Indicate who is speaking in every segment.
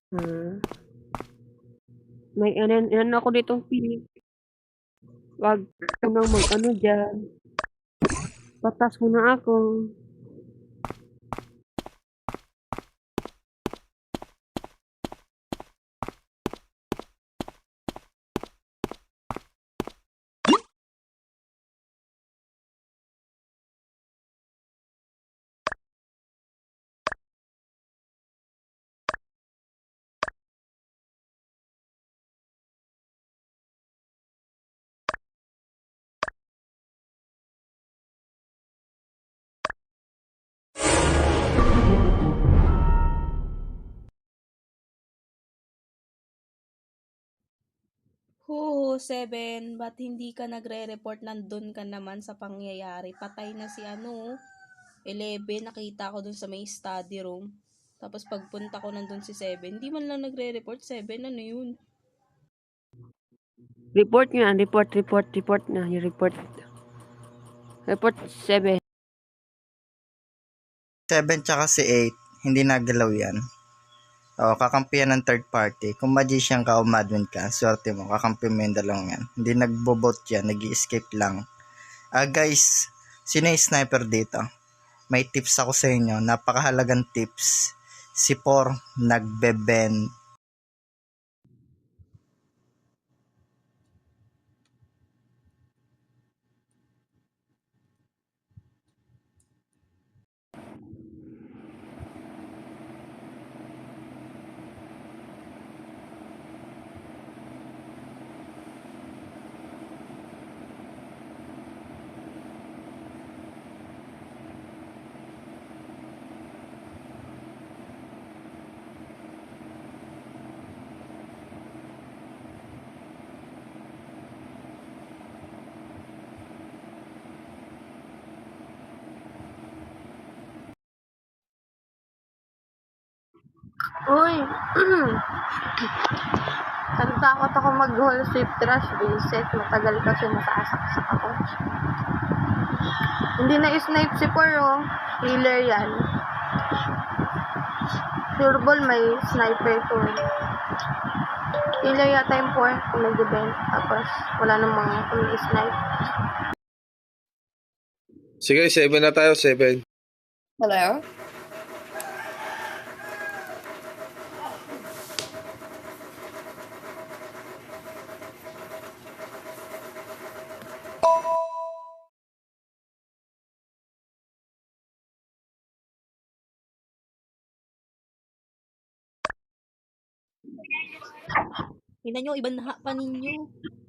Speaker 1: Hmm. May ano ako ditong pili. Wag ka nang mag-ano diyan. Patas mo na ako.
Speaker 2: Seven, ba't hindi ka nagre-report? Nandun ka naman sa pangyayari. Patay na si 11, nakita ko dun sa may study room. Tapos pagpunta ko nandun si 7, hindi man lang nagre-report. 7, ano yun?
Speaker 1: Report nga, report na, yung report. Report 7.
Speaker 3: 7 tsaka si 8, hindi nagalaw yan. O, kakampihan ng third party. Kung magician ka o madman ka, swerte mo, kakampi mo yung dalawang yan. Hindi nagbo-vote yan, nag-escape lang. Guys, sino yung sniper dito? May tips ako sa inyo, napakahalagang tips. Si Por nagbe-bend.
Speaker 4: Uy! Natakot ako mag-whole sweep trash reset. Matagal kasi nasasaksak ako. Hindi na snipe si Poro. Healer yan. Sure ball may sniper to. Healer yata yung 4 kung nag-defend. Tapos wala namang snipe.
Speaker 5: Sige, 7 na tayo, 7.
Speaker 6: Hello?
Speaker 2: Tingnan nyo, ibanha pa ninyo.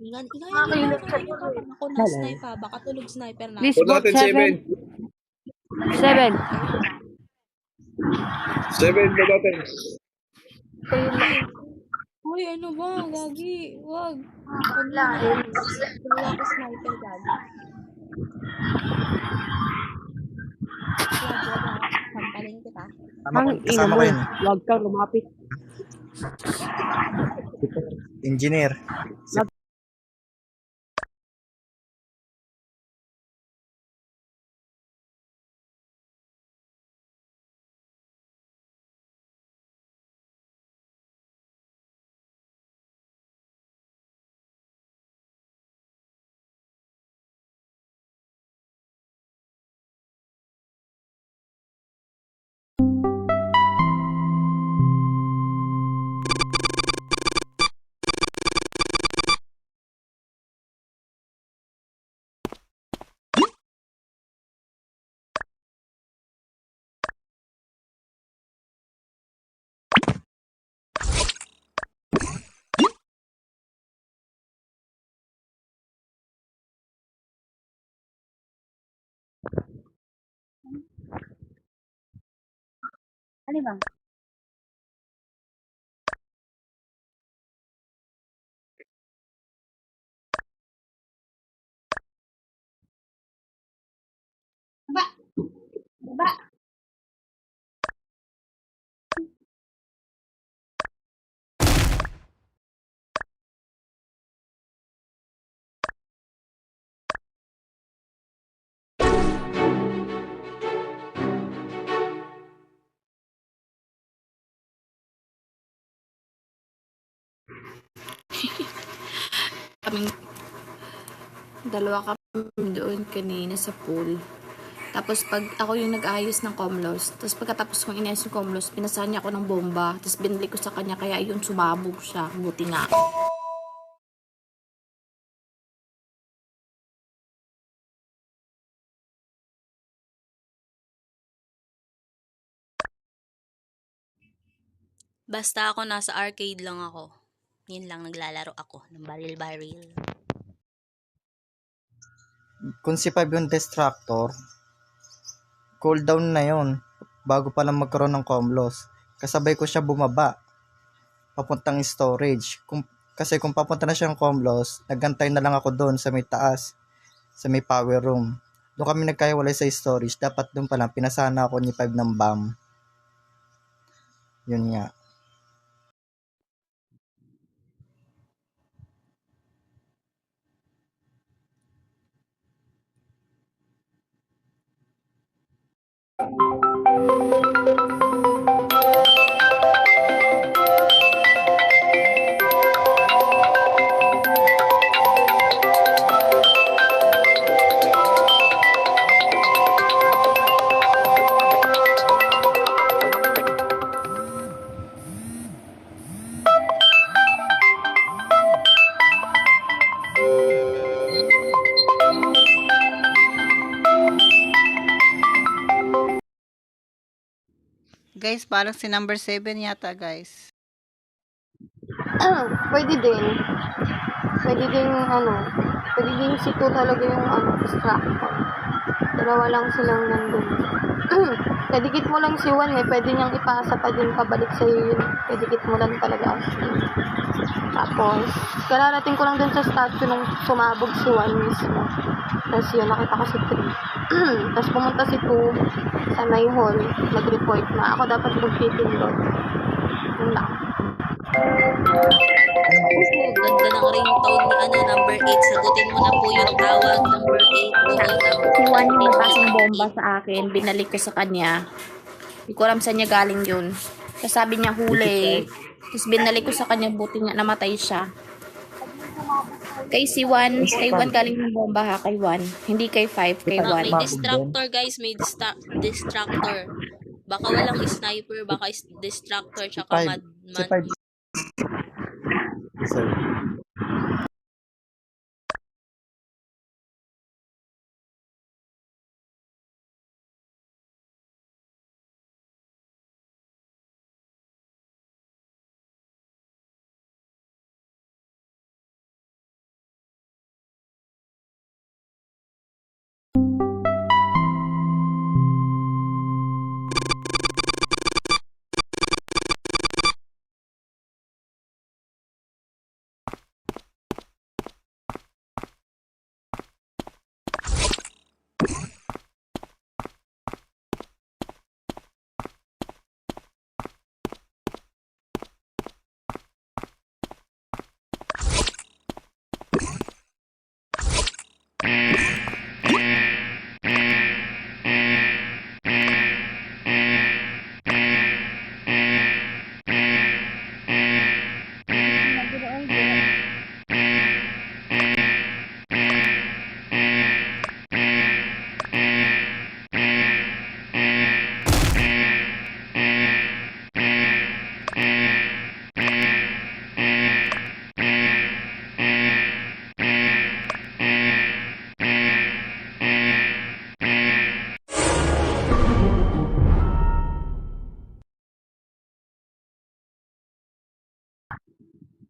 Speaker 2: Ingay
Speaker 4: Makakilip sa
Speaker 2: nyo pa. Ako na snipe ha. Baka tulog sniper na.
Speaker 1: Please
Speaker 5: Vote
Speaker 1: vote
Speaker 5: natin
Speaker 1: 7. 7.
Speaker 5: 7 na natin.
Speaker 2: Uy, ano ba? Gagi. Wag.
Speaker 4: Wala eh.
Speaker 2: Wala ako sniper, gagi. Wag ha. Sampalin kita.
Speaker 1: Ang ina
Speaker 3: Kasama
Speaker 1: mo.
Speaker 3: ko yun.
Speaker 1: Wag kang lumapit.
Speaker 3: Engineer.
Speaker 4: Ano bang? Ba?
Speaker 2: kaming dalawa kami doon kanina sa pool. Tapos pag ako yung nag-ayos ng Comlos, tapos pagkatapos kong inayos yung Comlos, pinasahan niya ako ng bomba, tapos binili ko sa kanya, kaya yun sumabog siya, buti nga. Basta ako nasa arcade lang ako. Yun lang, naglalaro ako ng baril-baril.
Speaker 3: Kung si 5 yung distractor, cooldown na yon bago pa lang magkaroon ng comlos. Kasabay ko siya bumaba papuntang storage. Kasi kung papunta na siyang comlos, nagantay na lang ako doon sa may taas, sa may power room. Doon kami nagkahiwalay sa storage. Dapat doon pa lang pinasana ako ni 5 ng bomb. Yun nga.
Speaker 6: Guys, parang si number 7 yata, guys.
Speaker 4: Pwede din. Pwede din, pwede din si 2 talaga yung, distractor. Dalawa lang silang nandun. Kadikit mo lang si 1, pwede niyang ipasa pa din pabalik sa'yo yun. Kadikit mo lang talaga as in. Tapos, kararating ko lang dun sa statue nung sumabog si 1 mismo. Tapos yun, nakita ko si 3. Tapos pumunta si 2 sa may hall, nag-report na. Ako dapat magpipindot. Yun lang.
Speaker 2: Ganda ng ringtone ni number 8. Sagutin mo na po yung tawag, number 8.
Speaker 7: Si Juan yung nagpasang bomba sa akin, binalik ko sa kanya. Hindi ko alam saan niya galing yun. Kasi sabi niya huli. Tapos binalik ko sa kanya, buti nga namatay siya. Kay si Juan, kay Juan galing yung bomba ha, kay Juan. Hindi kay 5, kay Juan.
Speaker 2: May distractor guys, may distractor. Baka walang sniper, baka distractor, tsaka
Speaker 3: Si 5. Sorry.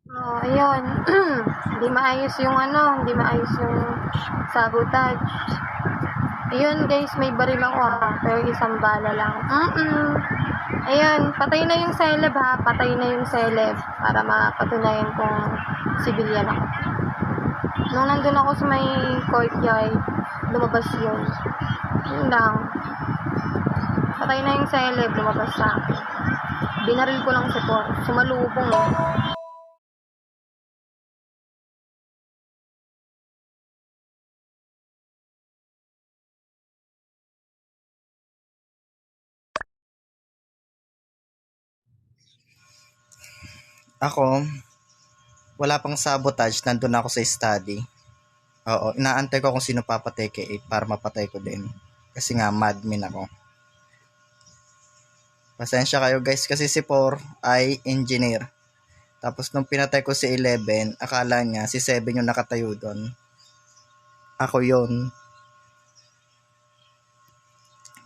Speaker 4: Oh, ayun. Hindi maayos yung hindi maayos yung sabotage. Ayun guys, may baril ako pero isang bala lang. Ayun, patay na yung celeb patay na yung celeb para mapatunayan kung civilian ako. Nung nandun ako sa may courtyard, lumabas yun. Yun lang. Patay na yung celeb, lumabas sa akin. Binaril ko lang si Por. Sumalubong.
Speaker 3: Ako, wala pang sabotage, nandun ako sa study. Oo, inaantay ko kung sino papatay kay 8 para mapatay ko din. Kasi nga, madmin ako. Pasensya kayo guys, kasi si 4 ay engineer. Tapos nung pinatay ko si 11, akala niya si 7 yung nakatayo doon. Ako yun.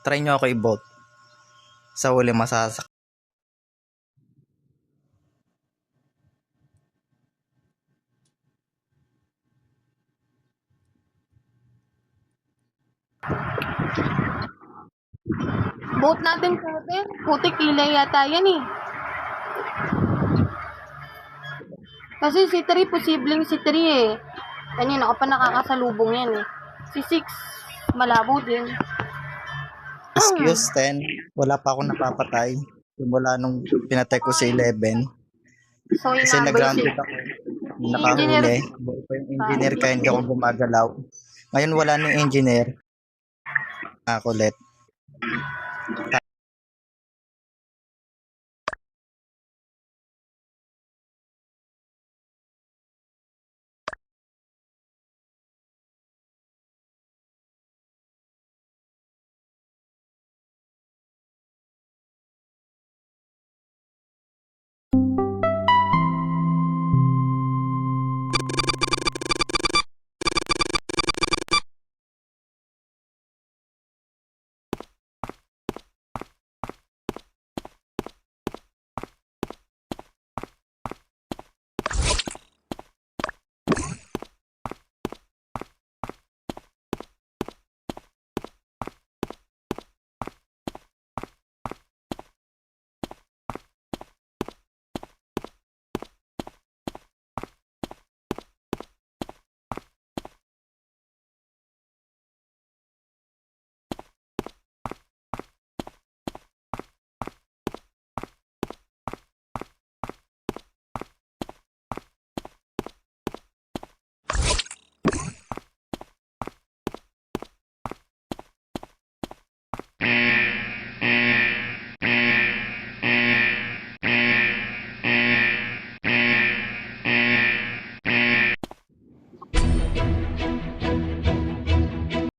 Speaker 3: Try nyo ako i-vote. Sa huli masasak.
Speaker 4: Vote natin, Putik. Putik, kilay yata yan eh. Kasi si 3, posibleng si 3 eh. Kanina ako pa nakakasalubong yan eh. Si 6, malabo din.
Speaker 3: Excuse 10, wala pa ako napapatay. Simula nung pinatay ko si 11.
Speaker 4: So, yung
Speaker 3: Kasi
Speaker 4: number
Speaker 3: nag-grounded
Speaker 4: 6.
Speaker 3: ako. Nakahuli. Buo pa yung engineer kaya hindi ako gumagalaw. Ngayon wala nang engineer. Ako ulit.